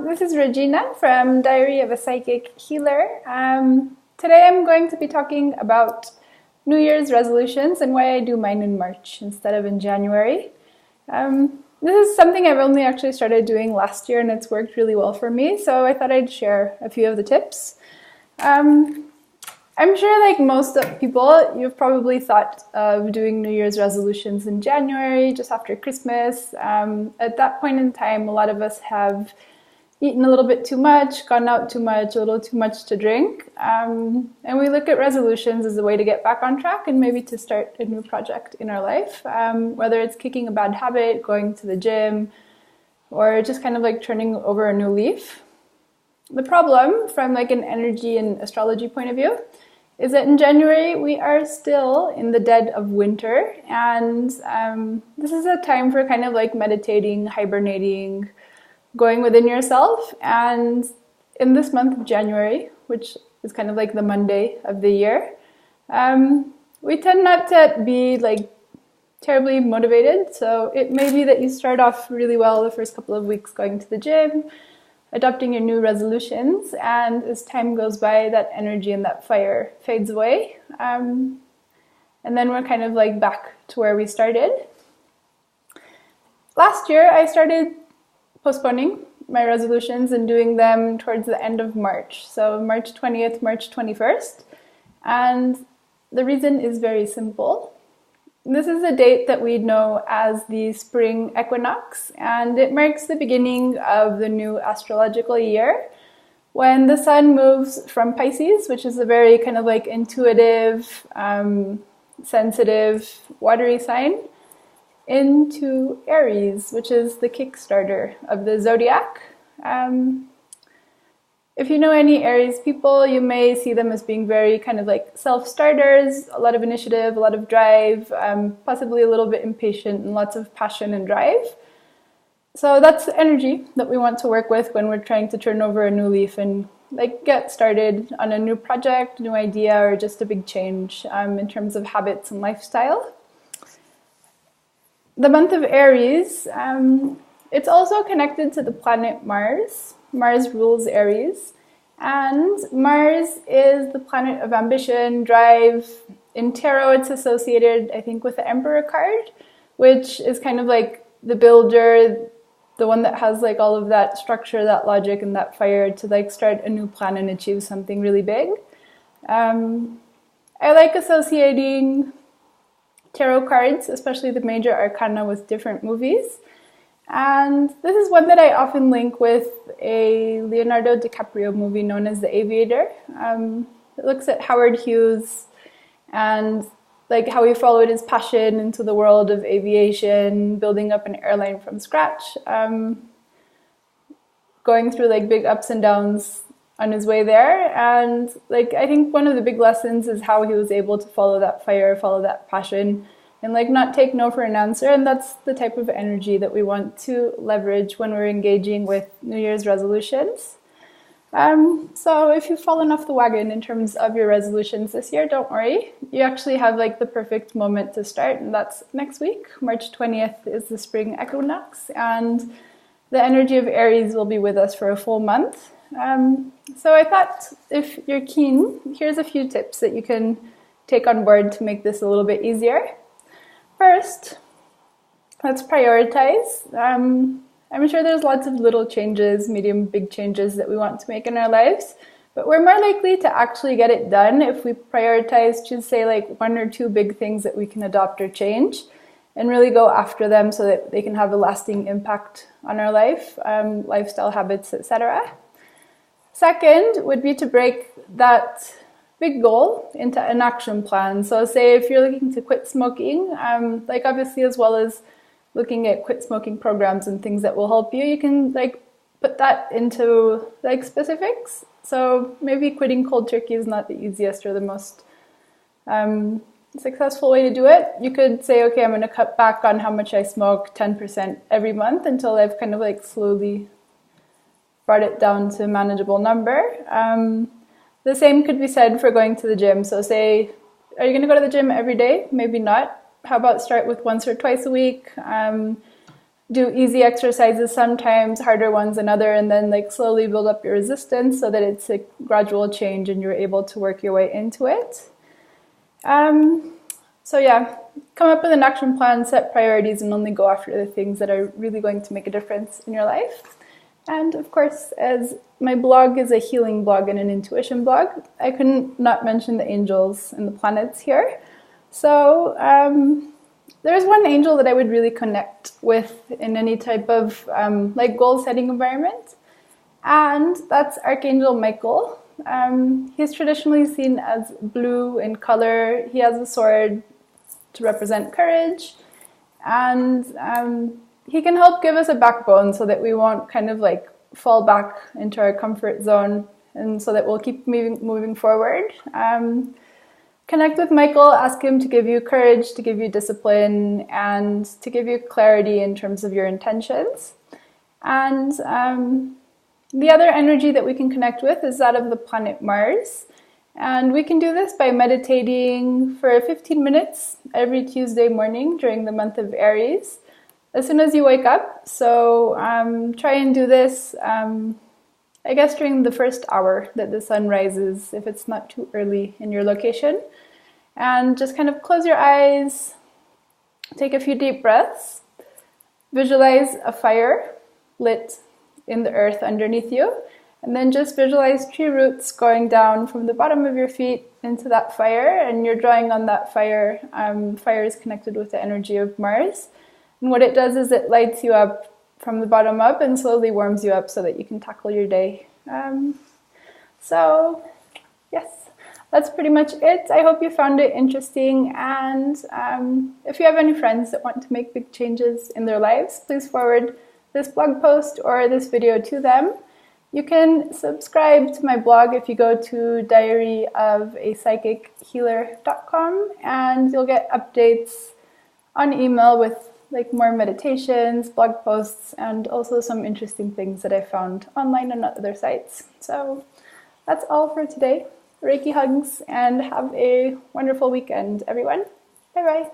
This is Regina from Diary of a Psychic Healer. Today I'm going to be talking about New Year's resolutions and why I do mine in March instead of in January. This is something I've only actually started doing last year and it's worked really well for me, so I thought I'd share a few of the tips. I'm sure like most people, you've probably thought of doing New Year's resolutions in January, just after Christmas. At that point in time, a lot of us have eaten a little bit too much, gone out too much, a little too much to drink. And we look at resolutions as a way to get back on track and maybe to start a new project in our life, whether it's kicking a bad habit, going to the gym, or just kind of like turning over a new leaf. The problem from like an energy and astrology point of view is that in January we are still in the dead of winter, and this is a time for kind of like meditating, hibernating, going within yourself. And in this month of January, which is kind of like the Monday of the year, we tend not to be like terribly motivated. So it may be that you start off really well the first couple of weeks going to the gym, adopting your new resolutions, and as time goes by, that energy and that fire fades away. And then we're kind of like back to where we started. Last year, I started postponing my resolutions and doing them towards the end of March. So March 20th, March 21st. And the reason is very simple. This is a date that we know as the spring equinox, and it marks the beginning of the new astrological year when the sun moves from Pisces, which is a very kind of like intuitive, sensitive, watery sign, into Aries, which is the Kickstarter of the zodiac. If you know any Aries people, you may see them as being very kind of like self-starters, a lot of initiative, a lot of drive, possibly a little bit impatient and lots of passion and drive. So that's the energy that we want to work with when we're trying to turn over a new leaf and like get started on a new project, new idea, or just a big change in terms of habits and lifestyle. The month of Aries, it's also connected to the planet Mars. Mars rules Aries, and Mars is the planet of ambition, drive. In tarot, it's associated, I think, with the Emperor card, which is kind of like the builder, the one that has like all of that structure, that logic, and that fire to like start a new plan and achieve something really big. I like associating tarot cards, especially the major arcana, with different movies. And this is one that I often link with a Leonardo DiCaprio movie known as The Aviator. It looks at Howard Hughes and like how he followed his passion into the world of aviation, building up an airline from scratch, going through like big ups and downs on his way there. And like I think one of the big lessons is how he was able to follow that fire, follow that passion, and like not take no for an answer. And that's the type of energy that we want to leverage when we're engaging with New Year's resolutions. So if you've fallen off the wagon in terms of your resolutions this year, don't worry. You actually have like the perfect moment to start, and that's next week. March 20th is the spring equinox, and the energy of Aries will be with us for a full month. So I thought if you're keen, here's a few tips that you can take on board to make this a little bit easier. First, let's prioritize. I'm sure there's lots of little changes, medium, big changes that we want to make in our lives, but we're more likely to actually get it done if we prioritize to say like one or two big things that we can adopt or change and really go after them so that they can have a lasting impact on our life, lifestyle habits, etc. Second would be to break that big goal into an action plan. So say if you're looking to quit smoking, like obviously as well as looking at quit smoking programs and things that will help you, you can like put that into like specifics. So maybe quitting cold turkey is not the easiest or the most successful way to do it. You could say, okay, I'm going to cut back on how much I smoke 10% every month until I've kind of like slowly brought it down to a manageable number. The same could be said for going to the gym. So say, are you going to go to the gym every day? Maybe not. How about start with once or twice a week? do easy exercises sometimes, harder ones another, and then like slowly build up your resistance so that it's a gradual change and you're able to work your way into it. So yeah, come up with an action plan, set priorities, and only go after the things that are really going to make a difference in your life. And of course, as my blog is a healing blog and an intuition blog, I couldn't not mention the angels and the planets here. So there's one angel that I would really connect with in any type of like goal-setting environment, and that's Archangel Michael. He's traditionally seen as blue in color. He has a sword to represent courage, and he can help give us a backbone so that we won't kind of like fall back into our comfort zone, and so that we'll keep moving forward. Connect with Michael, ask him to give you courage, to give you discipline, and to give you clarity in terms of your intentions. And the other energy that we can connect with is that of the planet Mars. And we can do this by meditating for 15 minutes every Tuesday morning during the month of Aries, as soon as you wake up. So try and do this, I guess, during the first hour that the sun rises, if it's not too early in your location. And just kind of close your eyes, take a few deep breaths, visualize a fire lit in the earth underneath you, and then just visualize tree roots going down from the bottom of your feet into that fire, and you're drawing on that fire. Fire is connected with the energy of Mars, and what it does is it lights you up from the bottom up and slowly warms you up so that you can tackle your day. So yes, that's pretty much it. I hope you found it interesting, and if you have any friends that want to make big changes in their lives, please forward this blog post or this video to them. You can subscribe to my blog if you go to diaryofaPsychicHealer.com, and you'll get updates on email with like more meditations, blog posts, and also some interesting things that I found online and on other sites. So that's all for today. Reiki hugs, and have a wonderful weekend, everyone. Bye-bye.